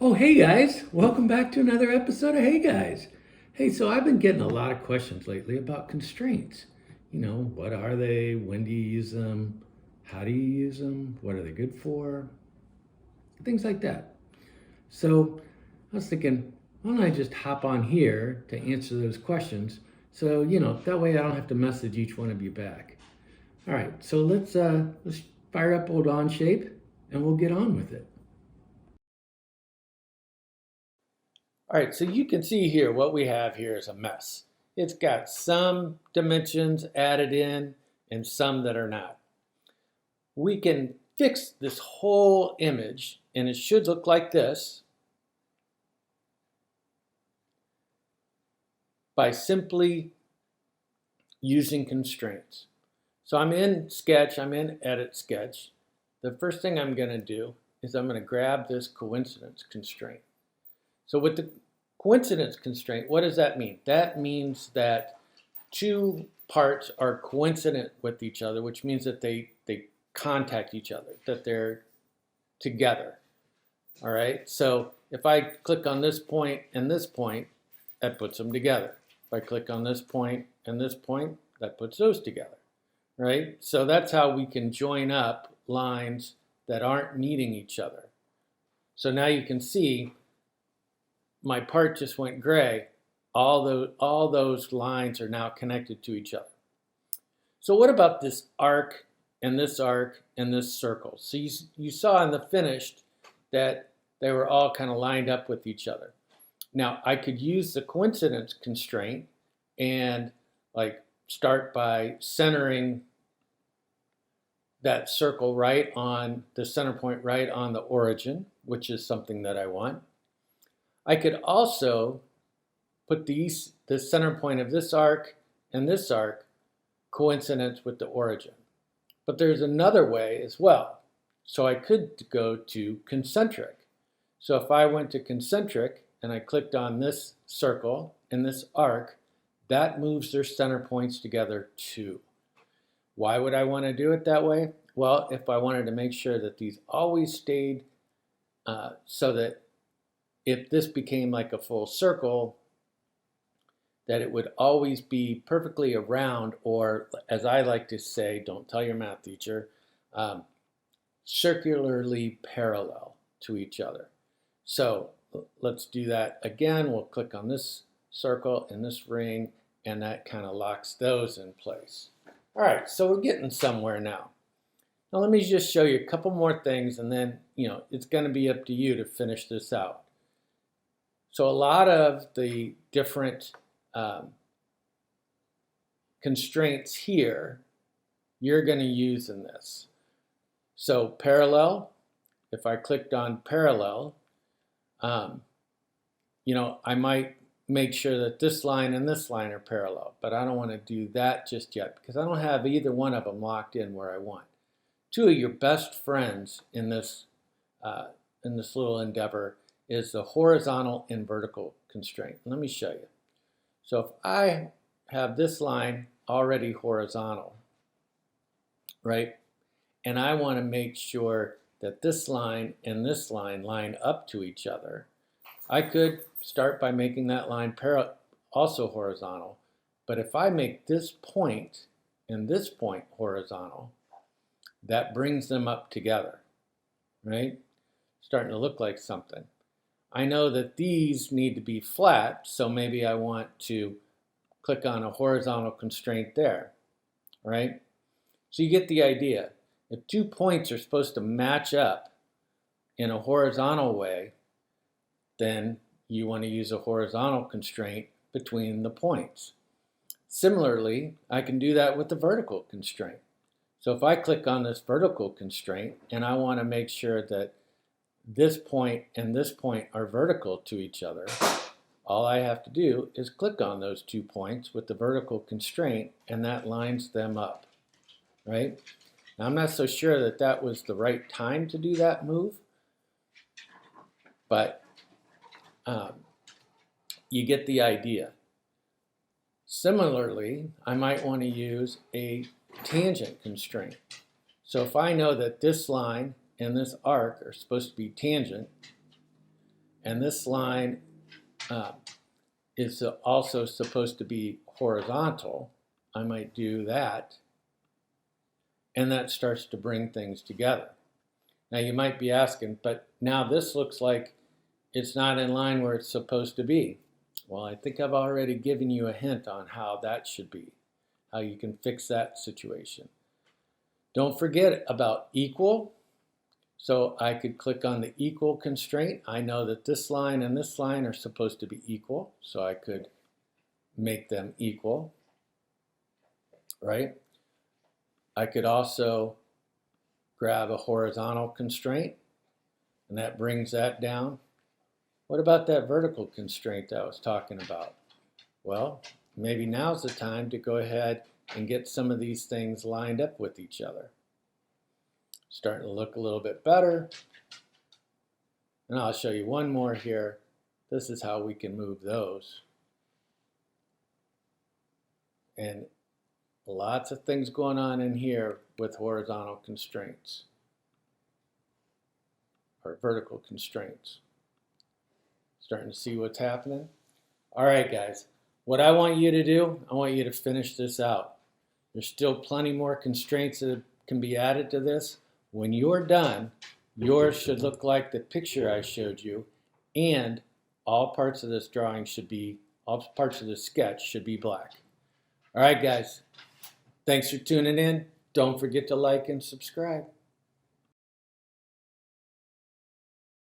Oh, hey guys, welcome back to another episode of Hey Guys. Hey, so I've been getting a lot of questions lately about constraints. What are they? When do you use them? How do you use them? What are they good for? Things like that. So I was thinking, why don't I just hop on here to answer those questions? So, that way I don't have to message each one of you back. All right, so let's fire up old Onshape and we'll get on with it. All right, so you can see here what we have here is a mess. It's got some dimensions added in and some that are not. We can fix this whole image and it should look like this by simply using constraints. So I'm in Sketch, I'm in Edit Sketch. The first thing I'm going to do is I'm going to grab this coincidence constraint. So with the coincidence constraint, what does that mean? That means that two parts are coincident with each other, which means that they contact each other, that they're together. All right, so if I click on this point and this point, that puts them together. If I click on this point and this point, that puts those together, right? So that's how we can join up lines that aren't meeting each other. So now you can see my part just went gray. All those lines are now connected to each other. So what about this arc and this arc and this circle? So you saw in the finished that they were all kind of lined up with each other. Now I could use the coincidence constraint and like start by centering that circle right on the center point, right on the origin, which is something that I want. I could also put the center point of this arc and this arc coincidence with the origin. But there's another way as well. So I could go to concentric. So if I went to concentric and I clicked on this circle and this arc, that moves their center points together too. Why would I want to do it that way? Well, if I wanted to make sure that these always stayed so that if this became like a full circle, that it would always be perfectly around, or as I like to say, don't tell your math teacher, circularly parallel to each other. So let's do that again. We'll click on this circle and this ring, and that kind of locks those in place. All right, so we're getting somewhere now. Now let me just show you a couple more things, and then it's going to be up to you to finish this out. So a lot of the different constraints here you're going to use in this. So parallel, if I clicked on parallel, I might make sure that this line and this line are parallel, but I don't want to do that just yet because I don't have either one of them locked in where I want. Two of your best friends in this little endeavor is the horizontal and vertical constraint. Let me show you. So if I have this line already horizontal, right, and I want to make sure that this line and this line line up to each other, I could start by making that line also horizontal. But if I make this point and this point horizontal, that brings them up together, right? Starting to look like something. I know that these need to be flat, so maybe I want to click on a horizontal constraint there, right? So you get the idea. If 2 points are supposed to match up in a horizontal way, then you want to use a horizontal constraint between the points. Similarly, I can do that with the vertical constraint. So if I click on this vertical constraint and I want to make sure that this point and this point are vertical to each other, all I have to do is click on those 2 points with the vertical constraint and that lines them up, right? Now I'm not so sure that that was the right time to do that move, but you get the idea. Similarly, I might want to use a tangent constraint. So if I know that this line and this arc are supposed to be tangent, and this line is also supposed to be horizontal, I might do that, and that starts to bring things together. Now you might be asking, but now this looks like it's not in line where it's supposed to be. Well, I think I've already given you a hint on how that should be, how you can fix that situation. Don't forget about equal. So I could click on the equal constraint. I know that this line and this line are supposed to be equal, so I could make them equal, right? I could also grab a horizontal constraint, and that brings that down. What about that vertical constraint that I was talking about? Well, maybe now's the time to go ahead and get some of these things lined up with each other. Starting to look a little bit better. And I'll show you one more here. This is how we can move those. And lots of things going on in here with horizontal constraints or vertical constraints. Starting to see what's happening. All right, guys. What I want you to do, I want you to finish this out. There's still plenty more constraints that can be added to this. When you're done, yours should look like the picture I showed you, and all parts of this drawing should be, all parts of the sketch should be black. All right, guys. Thanks for tuning in. Don't forget to like and subscribe.